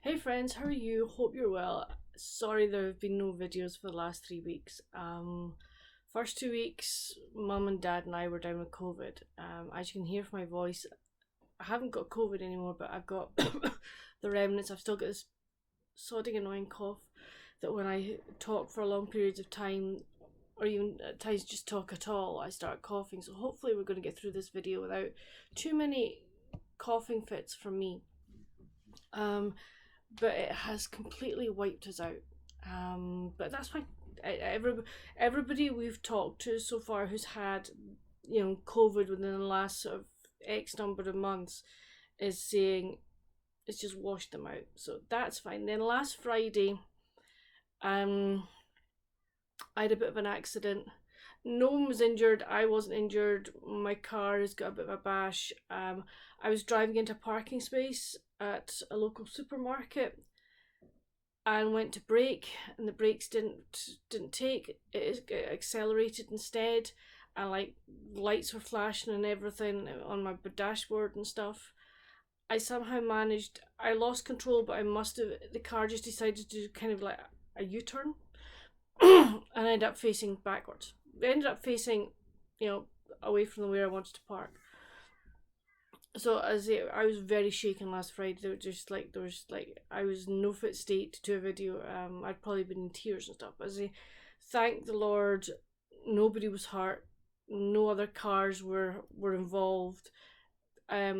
Hey friends, how are you? Hope you're well. Sorry there have been no videos for the last 3 weeks. First 2 weeks, mum and dad and I were down with COVID. As you can hear from my voice, I haven't got COVID anymore, but I've got the remnants. I've still got this sodding annoying cough that when I talk for long periods of time, or even at times just talk at all, I start coughing. So hopefully we're going to get through this video without too many coughing fits from me. But it has completely wiped us out. But that's fine. Everybody we've talked to so far who's had, COVID within the last sort of X number of months is saying it's just washed them out. So that's fine. Then last Friday, I had a bit of an accident. No one was injured. I wasn't injured. My car has got a bit of a bash. I was driving into a parking space at a local supermarket and went to brake, and the brakes didn't take. It accelerated instead, and like lights were flashing and everything on my dashboard and stuff. I somehow managed. I lost control, but the car just decided to do kind of like a U-turn, and I ended up facing backwards. I ended up facing, away from where I wanted to park. So I was very shaken last Friday. I was in no fit state to do a video. I'd probably been in tears and stuff. Thank the Lord, nobody was hurt. No other cars were involved. I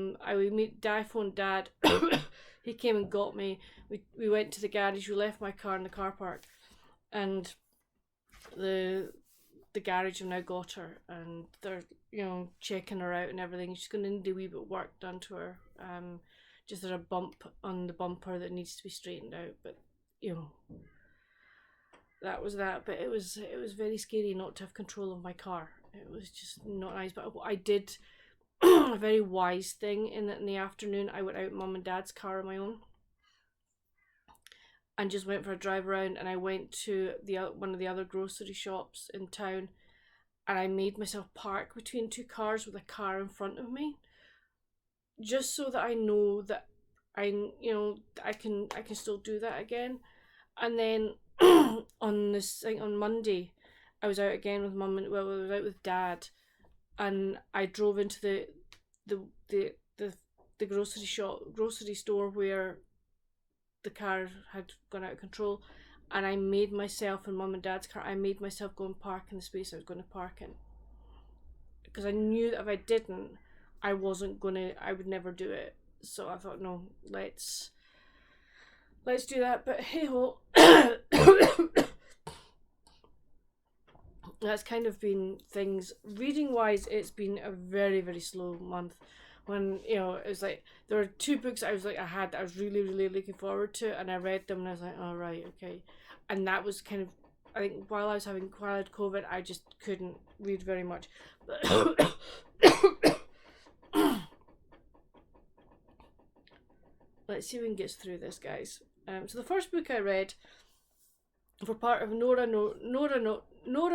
phoned Dad. He came and got me. We went to the garage. We left my car in the car park, and the garage have now got her, and they're checking her out and everything. She's going to need a wee bit of work done to her. Just there's a bump on the bumper that needs to be straightened out, but that was that. But it was very scary not to have control of my car. It was just not nice. But I did a very wise thing in the afternoon. I went out in mum and dad's car on my own and just went for a drive around, and I went to one of the other grocery shops in town, and I made myself park between two cars with a car in front of me, just so that I know that I can still do that again. And then on Monday, I was out again with mum and I was out with dad, and I drove into the grocery store where the car had gone out of control, and I made myself, in mum and dad's car, I made myself go and park in the space I was going to park in, because I knew that if I didn't, I would never do it. So I thought, no, let's do that. But hey ho, that's kind of been things. Reading wise, it's been a very, very slow month. When it was like there were two books I was really, really looking forward to, and I read them and I was like, oh right, okay. And that was kind of, I think, while I had COVID, I just couldn't read very much. Let's see if we can get through this, guys. So the first book I read for part of Nora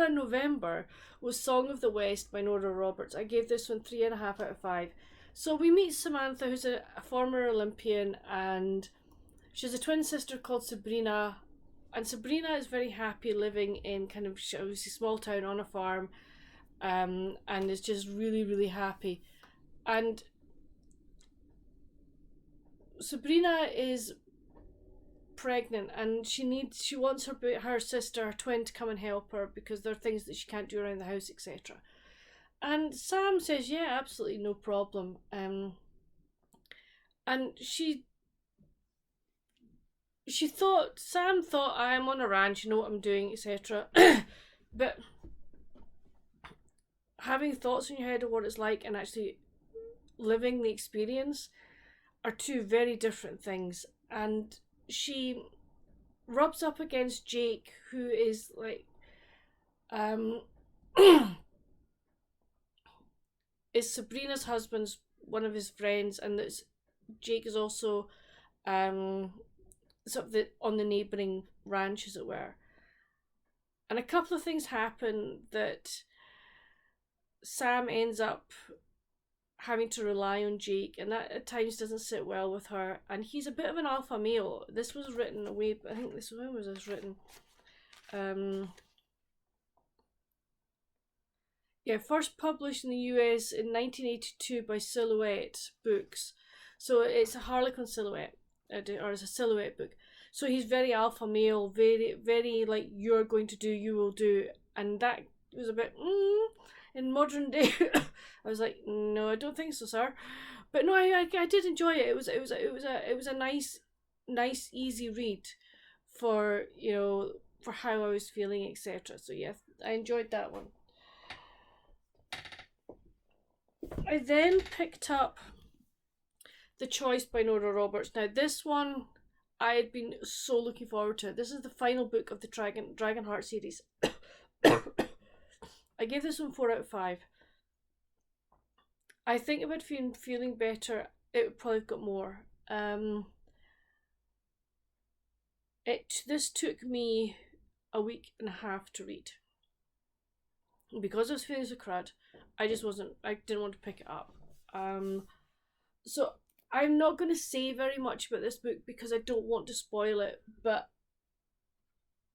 November was Song of the West by Nora Roberts. I gave this one 3.5 out of 5. So we meet Samantha, who's a former Olympian, and she has a twin sister called Sabrina, and Sabrina is very happy living in kind of a small town on a farm, and is just really, really happy. And Sabrina is pregnant, and she wants her sister, her twin, to come and help her because there are things that she can't do around the house, etc. And Sam says, yeah, absolutely, no problem. And Sam thought, I'm on a ranch, you know what I'm doing, etc. But having thoughts in your head of what it's like and actually living the experience are two very different things. And she rubs up against Jake, who is like, is Sabrina's husband's one of his friends, and that Jake is also sort of on the neighbouring ranch, as it were. And a couple of things happen that Sam ends up having to rely on Jake, and that at times doesn't sit well with her. And he's a bit of an alpha male. This was written away, I think this, when was this written? Yeah, first published in the US in 1982 by Silhouette Books. So it's a Harlequin Silhouette, or it's a Silhouette book. So he's very alpha male, very, very like, you're going to do, you will do. And that was a bit, in modern day, I was like, no, I don't think so, sir. But no, I did enjoy it. It was a nice, easy read for, you know, for how I was feeling, etc. So yeah, I enjoyed that one. I then picked up The Choice by Nora Roberts. Now this one I had been so looking forward to. This is the final book of the Dragonheart series. I gave this one 4 out of 5. I think if I'd been feeling better, it would probably have got more. This took me a week and a half to read. Because I was feeling so crud, I didn't want to pick it up. So I'm not going to say very much about this book because I don't want to spoil it, but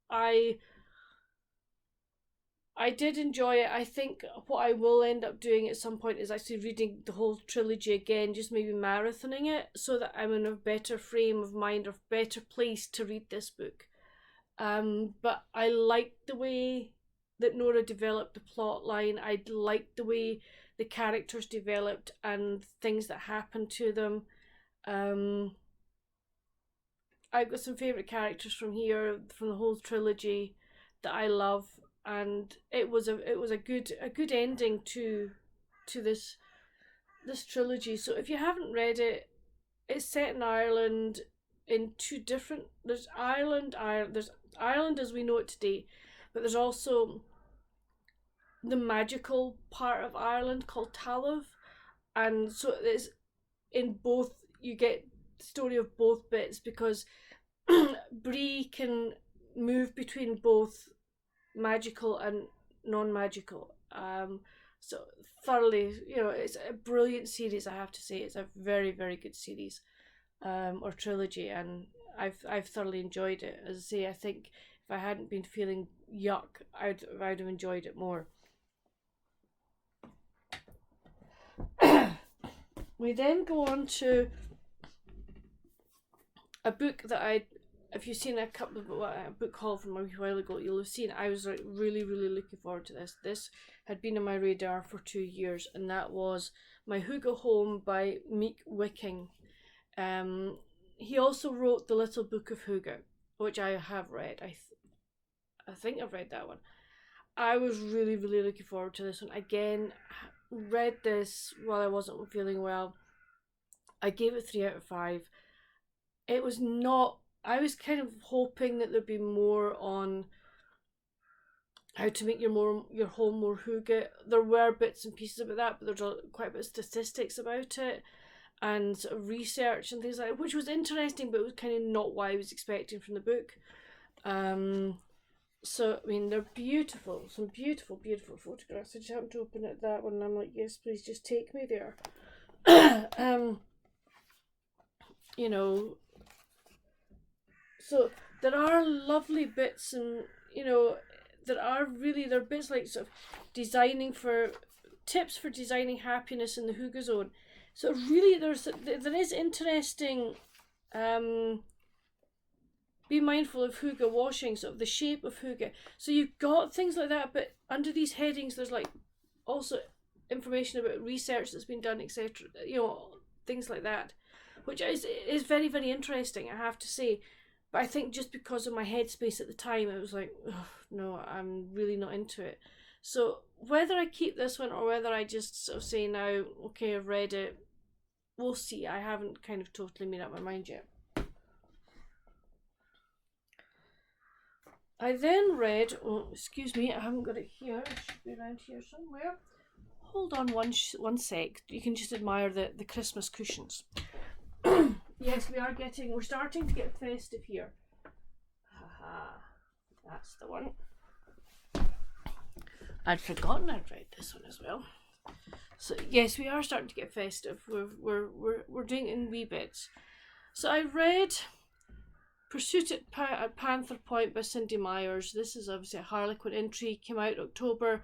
I did enjoy it. I think what I will end up doing at some point is actually reading the whole trilogy again, just maybe marathoning it, so that I'm in a better frame of mind or better place to read this book. But I liked the way that Nora developed the plot line. I liked the way the characters developed and things that happened to them. I've got some favourite characters from here, from the whole trilogy, that I love, and it was a good ending to this trilogy. So if you haven't read it, it's set in Ireland in two different. There's Ireland as we know it today, but there's also the magical part of Ireland called Tallaght, and so it's in both. You get the story of both bits because Bree can move between both magical and non-magical. So thoroughly, you know, it's a brilliant series. I have to say, it's a very, very good series, or trilogy, and I've thoroughly enjoyed it. As I say, I think if I hadn't been feeling yuck, I'd have enjoyed it more. We then go on to a book that if you've seen a couple of a book haul from a while ago, you'll have seen I was like really, really looking forward to this. This had been on my radar for 2 years, and that was My Hygge Home by Meik Wiking. He also wrote The Little Book of Hygge, which I have read. I think I've read that one. I was really, really looking forward to this one. Again, read this while I wasn't feeling well. I gave it 3 out of 5. It was not. I was kind of hoping that there'd be more on how to make your home more Hygge. There were bits and pieces about that, but there's quite a bit of statistics about it and sort of research and things like that, which was interesting, but it was kind of not what I was expecting from the book. So I mean, they're beautiful, some beautiful, beautiful photographs. I just happened to open it, that one, and I'm like, yes, please, just take me there. You know. So there are lovely bits, and you know, there are bits like sort of tips for designing happiness in the Hygge zone. So really, there is interesting. Be mindful of Hygge washing, sort of the shape of Hygge. So you've got things like that, but under these headings, there's like also information about research that's been done, etc. You know, things like that, which is very, very interesting, I have to say. But I think just because of my headspace at the time, it was like, no, I'm really not into it. So whether I keep this one or whether I just sort of say now, okay, I've read it, we'll see. I haven't kind of totally made up my mind yet. I then read, excuse me, I haven't got it here. It should be around here somewhere. Hold on one sec. You can just admire the Christmas cushions. Yes, we're starting to get festive here. Haha, that's the one. I'd forgotten I'd read this one as well. So yes, we are starting to get festive. We're doing it in wee bits. So I read Pursuit at Panther Point by Cindi Myers. This is obviously a Harlequin intrigue. Came out October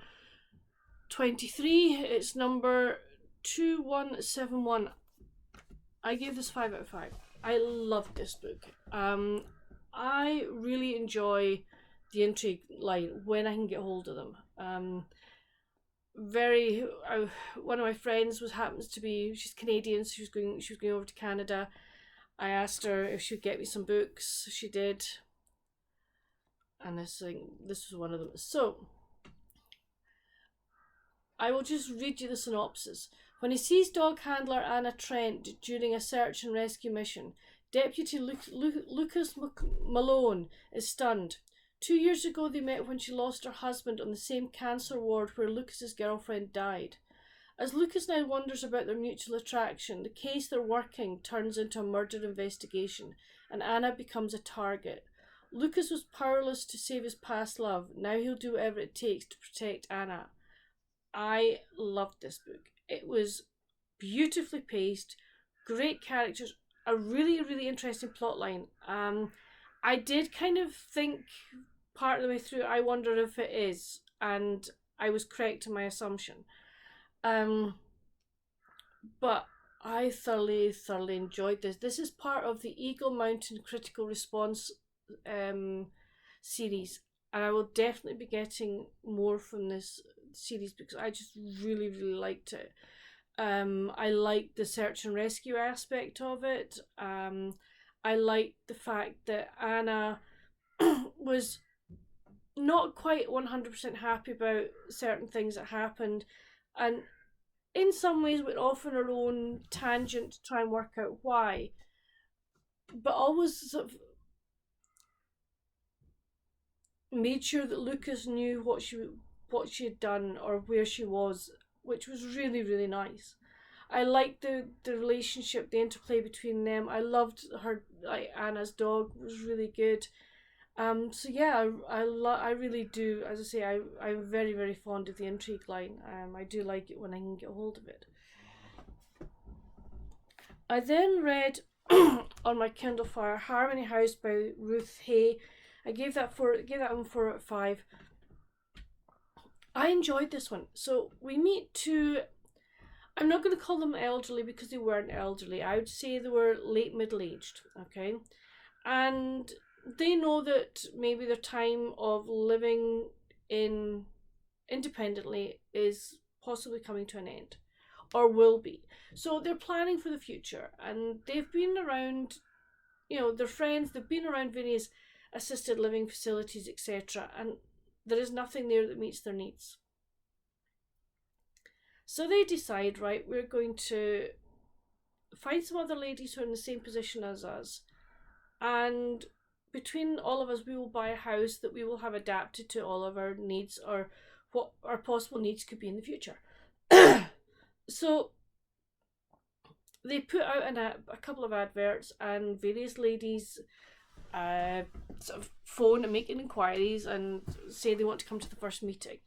23. It's number 2171. I gave this 5 out of 5. I loved this book. I really enjoy the intrigue line when I can get hold of them. One of my friends happens to be, she's Canadian, so she was going over to Canada. I asked her if she would get me some books. She did, and this was one of them. So I will just read you the synopsis. When he sees dog handler Anna Trent during a search and rescue mission, Deputy Lucas Malone is stunned. 2 years ago they met when she lost her husband on the same cancer ward where Lucas's girlfriend died. As Lucas now wonders about their mutual attraction, the case they're working turns into a murder investigation, and Anna becomes a target. Lucas was powerless to save his past love. Now he'll do whatever it takes to protect Anna. I loved this book. It was beautifully paced, great characters, a really, really interesting plotline. I did kind of think part of the way through, I wonder if it is, and I was correct in my assumption. But I thoroughly enjoyed this. This is part of the Eagle Mountain Critical Response series, and I will definitely be getting more from this series because I just really, really liked it. I liked the search and rescue aspect of it. I liked the fact that Anna was not quite 100% happy about certain things that happened, and in some ways went off on her own tangent to try and work out why, but always sort of made sure that Lucas knew what she had done or where she was, which was really, really nice. I liked the relationship, the interplay between them. I loved her, like Anna's dog was really good. So yeah, I really do. As I say, I'm very, very fond of the intrigue line. I do like it when I can get hold of it. I then read on my Kindle Fire Harmony House by Ruth Hay. I gave that one 4 out of 5. I enjoyed this one. So we meet two. I'm not going to call them elderly because they weren't elderly. I would say they were late middle-aged. Okay, and they know that maybe their time of living independently is possibly coming to an end, or will be. So they're planning for the future, and they've been around, their friends, they've been around various assisted living facilities, etc., and there is nothing there that meets their needs. So they decide, right, we're going to find some other ladies who are in the same position as us, and between all of us, we will buy a house that we will have adapted to all of our needs, or what our possible needs could be in the future. So they put out a couple of adverts, and various ladies sort of phone and make inquiries and say they want to come to the first meeting.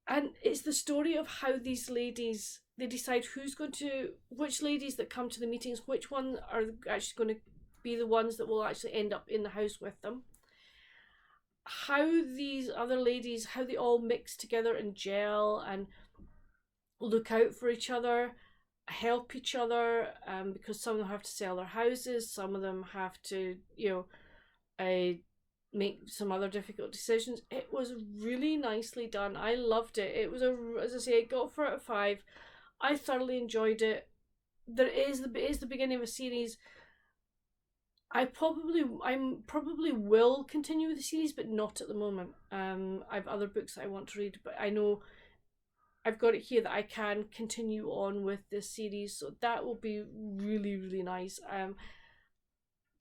And it's the story of how these ladies, they decide which ladies that come to the meetings, which one are actually going to be the ones that will actually end up in the house with them. How these other ladies, how they all mix together and gel and look out for each other, help each other, because some of them have to sell their houses, some of them have to, make some other difficult decisions. It was really nicely done. I loved it. It was as I say, it got 4 out of 5. I thoroughly enjoyed it. It is the beginning of a series. I probably will continue with the series, but not at the moment. I have other books that I want to read, but I know I've got it here that I can continue on with this series, so that will be really, really nice.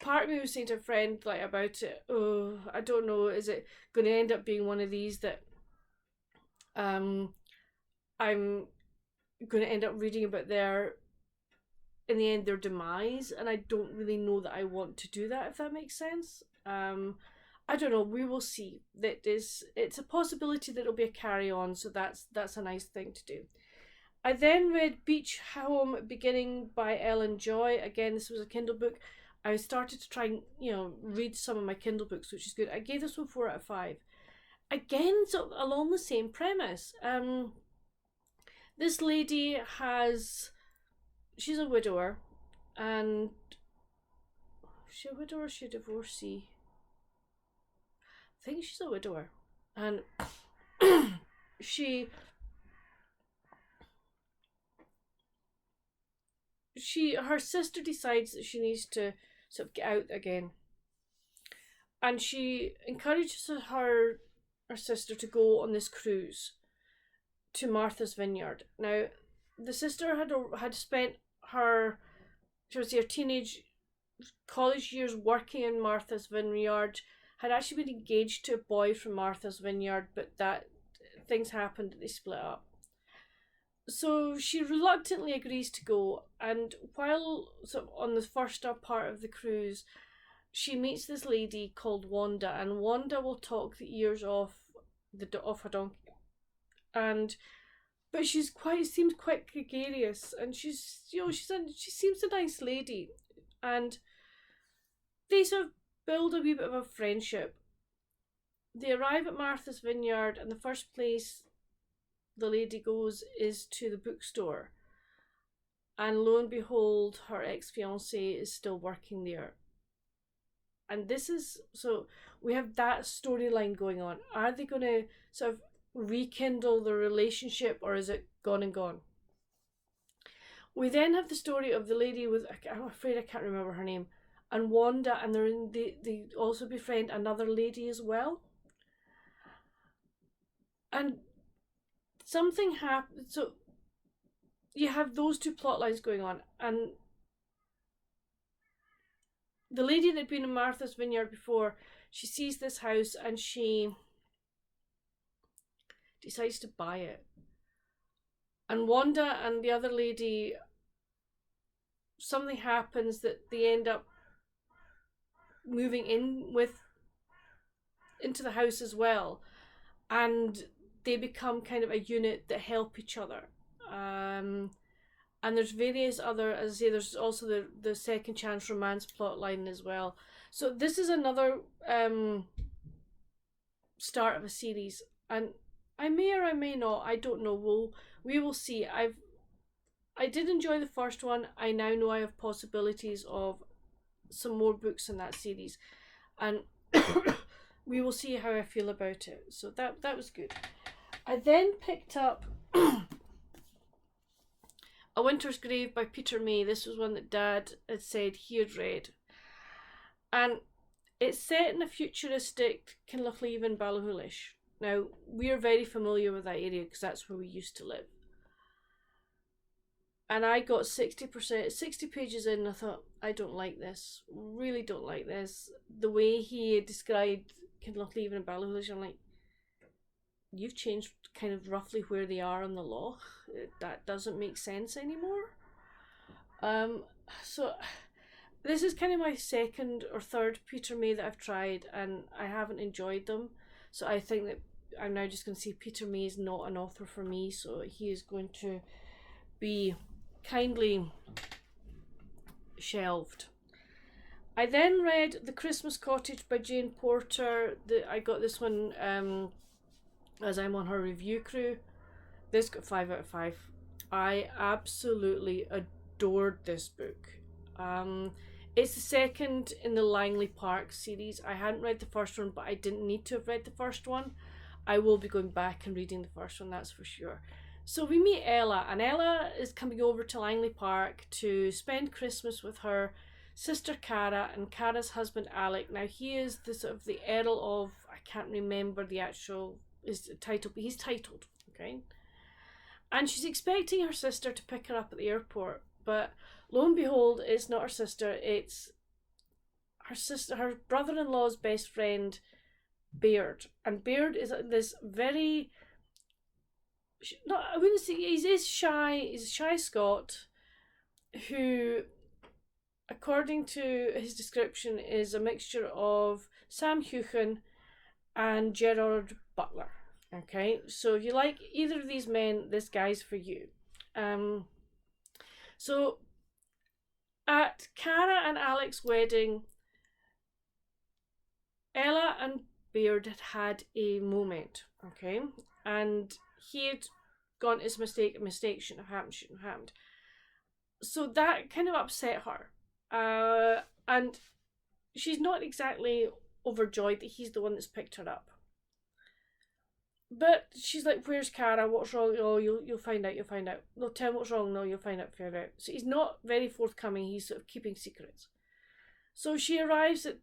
Part of me was saying to a friend about it, I don't know, is it going to end up being one of these that I'm going to end up reading about their demise, and I don't really know that I want to do that, if that makes sense. I don't know. We will see. It's a possibility that it'll be a carry on. So that's a nice thing to do. I then read Beach Home Beginning by Ellen Joy. Again, this was a Kindle book. I started to try and read some of my Kindle books, which is good. I gave this one 4 out of 5. Again, so along the same premise. This lady she's a widower, and is she a widower or is she a divorcee? I think she's a widower, and her sister decides that she needs to sort of get out again, and she encourages her sister to go on this cruise to Martha's Vineyard. Now, the sister had spent her teenage college years working in Martha's Vineyard, had actually been engaged to a boy from Martha's Vineyard, but that things happened and they split up. So she reluctantly agrees to go, and while sort of on the first part of the cruise, she meets this lady called Wanda, and Wanda will talk the ears off her donkey, but she seems quite gregarious, and she seems a nice lady, and they sort of build a wee bit of a friendship. They arrive at Martha's Vineyard, and the first place the lady goes is to the bookstore, and lo and behold, her ex-fiance is still working there. And so we have that storyline going on. Are they going to sort of rekindle the relationship, or is it gone and gone? We then have the story of the lady with, I'm afraid I can't remember her name, and Wanda, and they also befriend another lady as well. And something happens, so you have those two plot lines going on, and the lady that had been in Martha's Vineyard before, she sees this house and she decides to buy it. And Wanda and the other lady, something happens that they end up moving into the house as well, and they become kind of a unit that help each other. And there's various other, as I say, there's also the second chance romance plot line as well. So this is another start of a series, and I may or I may not, I don't know, we will see. I did enjoy the first one. I now know I have possibilities of some more books in that series, and we will see how I feel about it. So that was good. I then picked up A Winter's Grave by Peter May. This was one that Dad had said he had read, and it's set in a futuristic Kinlochleven, Ballyhoolish. Now, we're very familiar with that area because that's where we used to live. And I got 60 pages in, and I thought, I don't like this. Really don't like this. The way he described Kinlochleven and Ballyhoolish, I'm like, you've changed kind of roughly where they are on the loch. That doesn't make sense anymore. So this is kind of my second or third Peter May that I've tried, and I haven't enjoyed them. So I think that I'm now just going to say Peter May is not an author for me, so he is going to be kindly shelved. I then read The Christmas Cottage by Jane Porter. I got this one as I'm on her review crew. This got 5 out of 5. I absolutely adored this book. It's the second in the Langley Park series. I hadn't read the first one, but I didn't need to have read the first one. I will be going back and reading the first one, that's for sure. So we meet Ella, and Ella is coming over to Langley Park to spend Christmas with her sister Cara and Cara's husband Alec. Now he is the sort of the Earl of, I can't remember the actual his title, but he's titled, okay? And she's expecting her sister to pick her up at the airport, but lo and behold, it's not her sister, it's her brother-in-law's best friend, Baird. And Baird is this very, I wouldn't say, he's a shy Scot who, according to his description, is a mixture of Sam Heughan, and Gerard Butler. Okay, so if you like either of these men, this guy's for you. So at Cara and Alec's wedding, Ella and Beard had had a moment, okay, and he had gone, it's a mistake shouldn't have happened. So that kind of upset her, and she's not exactly overjoyed that he's the one that's picked her up. But she's like, "Where's Cara? What's wrong? Oh, you'll find out. You'll find out. No, tell me what's wrong. No, you'll find out. Figure out." So he's not very forthcoming. He's sort of keeping secrets. So she arrives at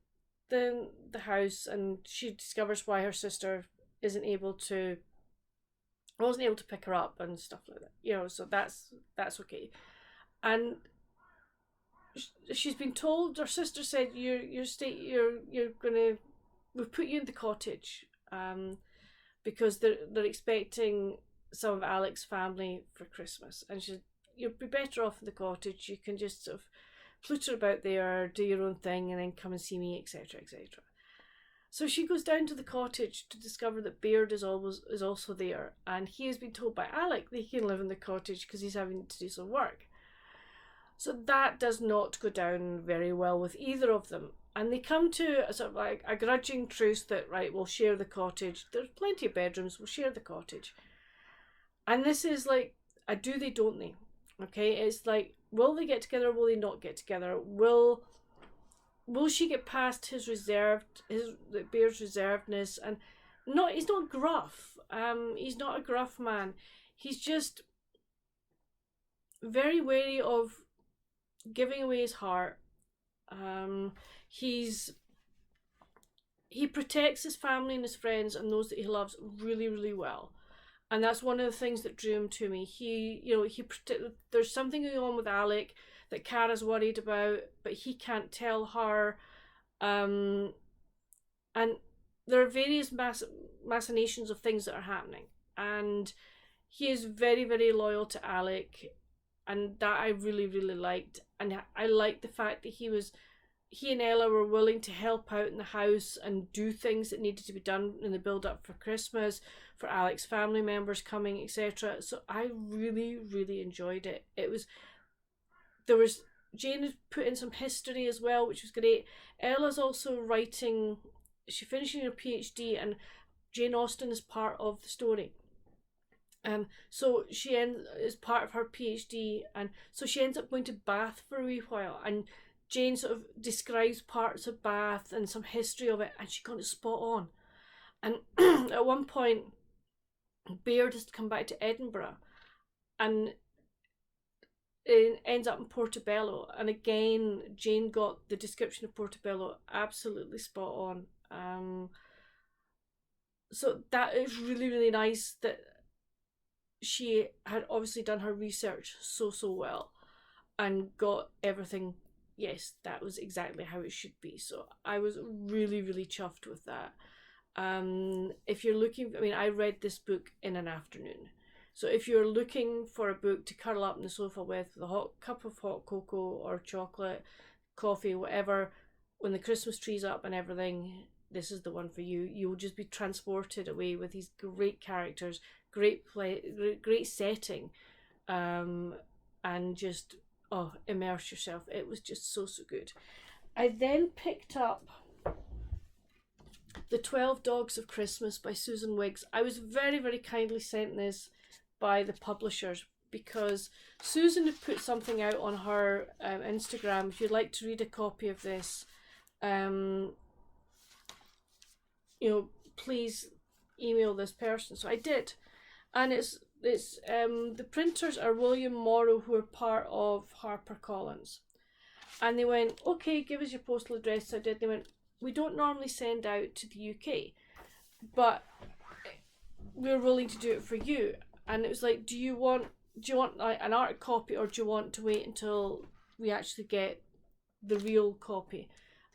the house, and she discovers why her sister wasn't able to pick her up and stuff like that. You know, so that's okay. And she's been told, her sister said, you're gonna, we've put you in the cottage, because they're expecting some of Alec's family for Christmas, and you'll be better off in the cottage. You can just sort of flutter about there, do your own thing, and then come and see me, etc., etc. So she goes down to the cottage to discover that Beard is also there, and he has been told by Alec that he can live in the cottage because he's having to do some work. So that does not go down very well with either of them. And they come to a sort of like a grudging truce that, right, we'll share the cottage. There's plenty of bedrooms, we'll share the cottage. And this is like a do they, don't they? Okay, it's like, will they get together, will they not get together? Will she get past his Beard's reservedness? And he's not gruff. He's not a gruff man. He's just very wary of giving away his heart. He protects his family and his friends and those that he loves really, really well, and that's one of the things that drew him to me. There's something going on with Alec that Cara's worried about, but he can't tell her, and there are various machinations of things that are happening, and he is very, very loyal to Alec, and that I really, really liked. And I liked the fact that he and Ella were willing to help out in the house and do things that needed to be done in the build up for Christmas, for Alec's family members coming, etc. So I really, really enjoyed it. Jane had put in some history as well, which was great. Ella's also writing, she's finishing her PhD, and Jane Austen is part of the story. So she is part of her PhD, and so she ends up going to Bath for a wee while, and Jane sort of describes parts of Bath and some history of it, and she got it spot on. And at one point, Beard has to come back to Edinburgh, and it ends up in Portobello, and again Jane got the description of Portobello absolutely spot on. So that is really, really nice that she had obviously done her research so well and got everything. Yes, that was exactly how it should be. So I was really, really chuffed with that. If you're looking, I read this book in an afternoon. So if you're looking for a book to curl up on the sofa with a hot cup of hot cocoa or chocolate, coffee, whatever, when the Christmas tree's up and everything, this is the one for you. You'll just be transported away with these great characters, great setting, and just immerse yourself. It was just so good. I then picked up The 12 Dogs of Christmas by Susan Wiggs. I was very, very kindly sent this by the publishers because Susan had put something out on her Instagram. If you'd like to read a copy of this, please email this person. So I did, and it's the printers are William Morrow, who are part of HarperCollins, and they went, okay, give us your postal address. So I did. They went, we don't normally send out to the UK, but we're willing to do it for you. And it was like, do you want like an art copy, or do you want to wait until we actually get the real copy?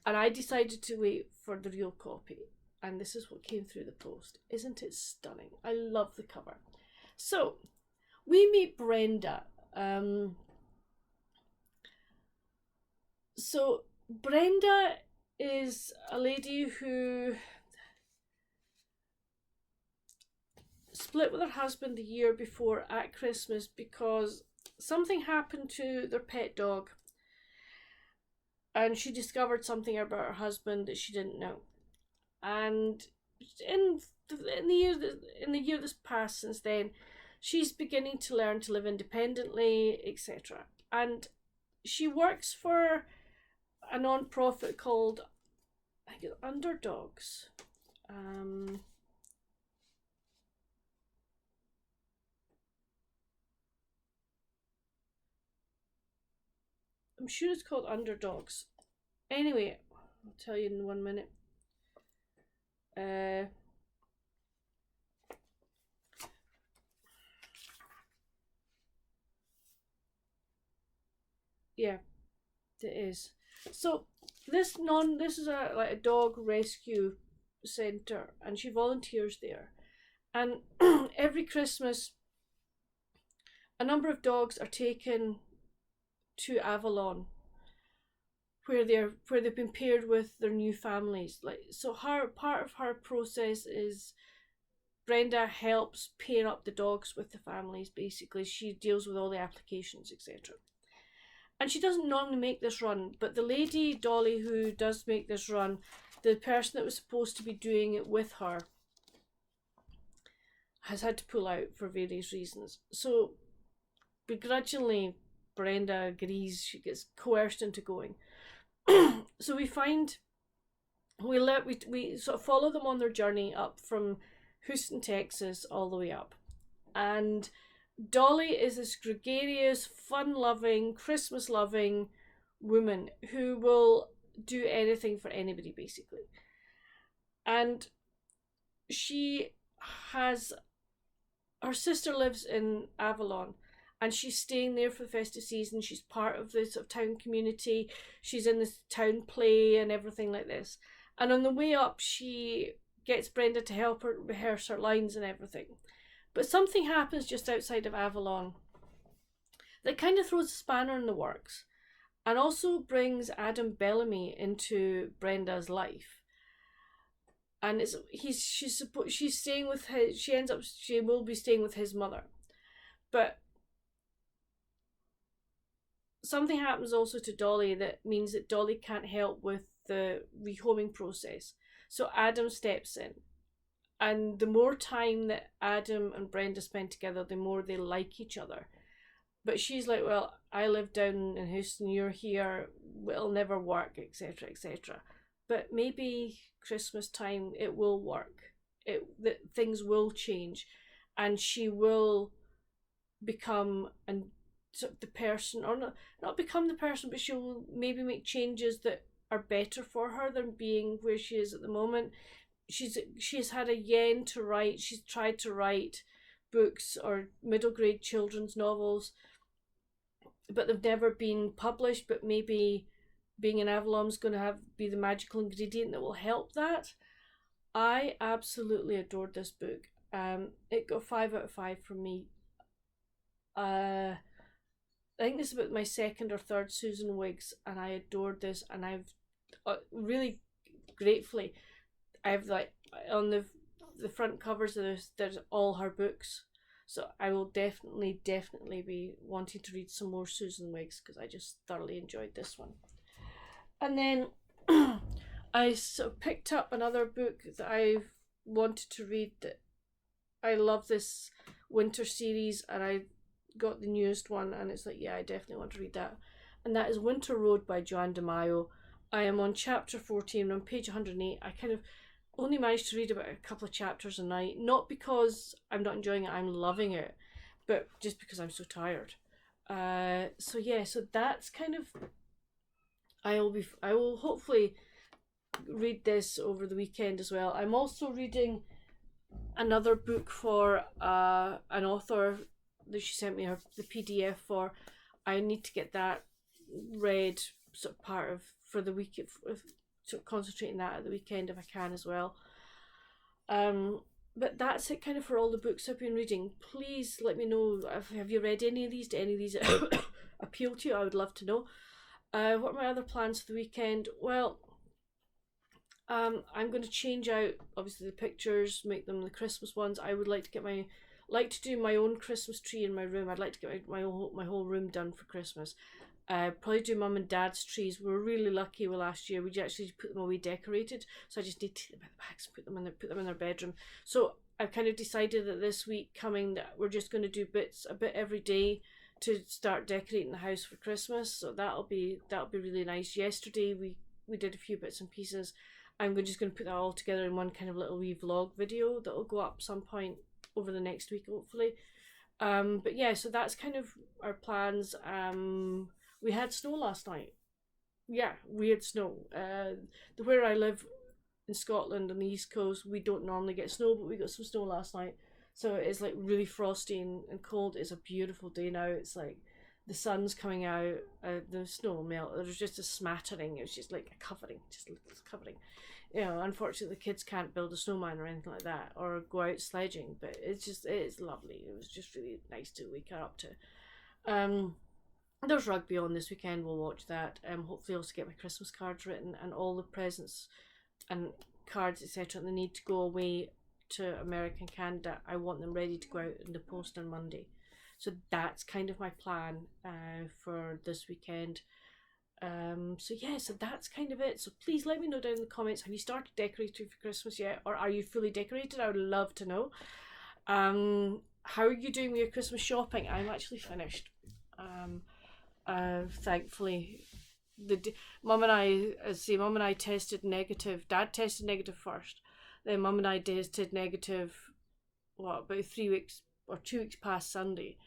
And I decided to wait for the real copy, and this is what came through the post. Isn't it stunning? I love the cover. So we meet Brenda. So Brenda is a lady who split with her husband the year before at Christmas because something happened to their pet dog, and she discovered something about her husband that she didn't know. And in the year that's passed since then, she's beginning to learn to live independently, etc. And she works for a non-profit called, I think it's Underdogs. I'm sure it's called Underdogs. Anyway, I'll tell you in 1 minute. Yeah, it is. So this is a dog rescue center, and she volunteers there. And every Christmas, a number of dogs are taken to Avalon, where they've been paired with their new families. Like, so her part of her process is Brenda helps pair up the dogs with the families. Basically, she deals with all the applications, etc. And she doesn't normally make this run, but the lady Dolly who does make this run, the person that was supposed to be doing it with her, has had to pull out for various reasons. So begrudgingly, Brenda agrees. She gets coerced into going. So we sort of follow them on their journey up from Houston, Texas, all the way up. And Dolly is this gregarious, fun-loving, Christmas-loving woman who will do anything for anybody, basically. And her sister lives in Avalon, and she's staying there for the festive season. She's part of this sort of town community. She's in this town play and everything like this. And on the way up, she gets Brenda to help her rehearse her lines and everything. But something happens just outside of Avalon that kind of throws a spanner in the works, and also brings Adam Bellamy into Brenda's life. And she's staying with his. She will be staying with his mother, but something happens also to Dolly that means that Dolly can't help with the rehoming process. So Adam steps in. And the more time that Adam and Brenda spend together, the more they like each other. But she's like, well, I live down in Houston, you're here, it'll never work, etc., etc. But maybe Christmas time, it will work. That things will change. And she will become the person, or not become the person, but she'll maybe make changes that are better for her than being where she is at the moment. She's had a yen to write. She's tried to write books or middle grade children's novels, but they've never been published. But maybe being in Avalon's going to be the magical ingredient that will help that. I absolutely adored this book. It got 5 out of 5 from me. I think this is about my second or third Susan Wiggs, and I adored this. And I've really gratefully, I've like on the front covers of this, there's all her books. So I will definitely be wanting to read some more Susan Wiggs, because I just thoroughly enjoyed this one. And then I sort of picked up another book that I've wanted to read. That I love this winter series, and I got the newest one, and it's like, yeah, I definitely want to read that. And that is Winter Road by Joanne DeMaio. I am on chapter 14, on page 108. I kind of only managed to read about a couple of chapters a night, not because I'm not enjoying it, I'm loving it, but just because I'm so tired. So that's kind of, I will hopefully read this over the weekend as well. I'm also reading another book for an author that she sent me the PDF for. I need to get that read, sort of part of for the week, sort of concentrating that at the weekend if I can as well. But that's it kind of for all the books I've been reading. Please let me know, have you read any of these? Do any of these appeal to you? I would love to know. What are my other plans for the weekend? Well, I'm going to change out obviously the pictures, make them the Christmas ones. I would like to get to do my own Christmas tree in my room. I'd like to get my whole room done for Christmas. Probably do mum and dad's trees. We were really lucky with last year. We actually put them away decorated, so I just need to take them out the bags, put them in their bedroom. So I've kind of decided that this week coming that we're just going to do a bit every day to start decorating the house for Christmas. So that'll be really nice. Yesterday we did a few bits and pieces. I'm just going to put that all together in one kind of little wee vlog video that'll go up some point over the next week, hopefully. But yeah, so that's kind of our plans. We had snow last night. Yeah, we had snow. Where I live in Scotland on the east coast, we don't normally get snow, but we got some snow last night. So it's like really frosty and cold. It's a beautiful day now. It's like the sun's coming out, the snow will melt. There's just a smattering. It's just like a covering, just covering. You know, unfortunately, the kids can't build a snowman or anything like that, or go out sledging. But it's lovely. It was just really nice to wake her up to. There's rugby on this weekend. We'll watch that. Hopefully, also get my Christmas cards written and all the presents and cards, etc. They need to go away to America and Canada. I want them ready to go out in the post on Monday. So that's kind of my plan for this weekend. So that's kind of it. So please let me know down in the comments, have you started decorating for Christmas yet, or are you fully decorated? I would love to know. How are you doing with your Christmas shopping? I'm actually finished. Thankfully, Mum and I tested negative. Dad tested negative first. Then Mum and I tested negative. About 3 weeks or 2 weeks past Sunday.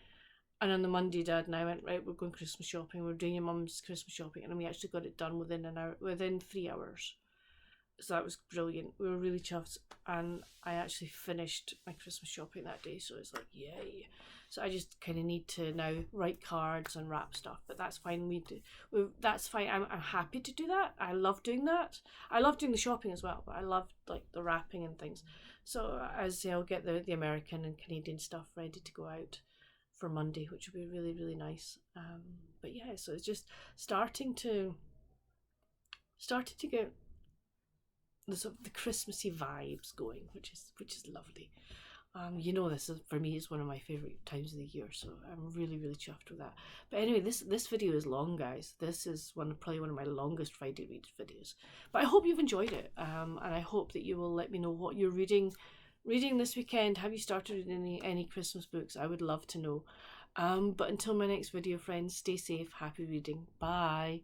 And on the Monday, Dad and I went, right, we're going Christmas shopping. We're doing your mum's Christmas shopping, and we actually got it done within 3 hours. So that was brilliant. We were really chuffed, and I actually finished my Christmas shopping that day. So it's like, yay! So I just kind of need to now write cards and wrap stuff, but that's fine. That's fine. I'm happy to do that. I love doing that. I love doing the shopping as well, but I love like the wrapping and things. So as I say, I'll get the American and Canadian stuff ready to go out for Monday, which will be really, really nice. But yeah, so it's just starting to get the sort of the Christmassy vibes going, which is lovely. This is, for me, is one of my favourite times of the year, so I'm really, really chuffed with that. But anyway, this video is long, guys. This is probably one of my longest Friday read videos. But I hope you've enjoyed it, and I hope that you will let me know what you're reading this weekend. Have you started reading any Christmas books? I would love to know. But until my next video, friends, stay safe, happy reading. Bye.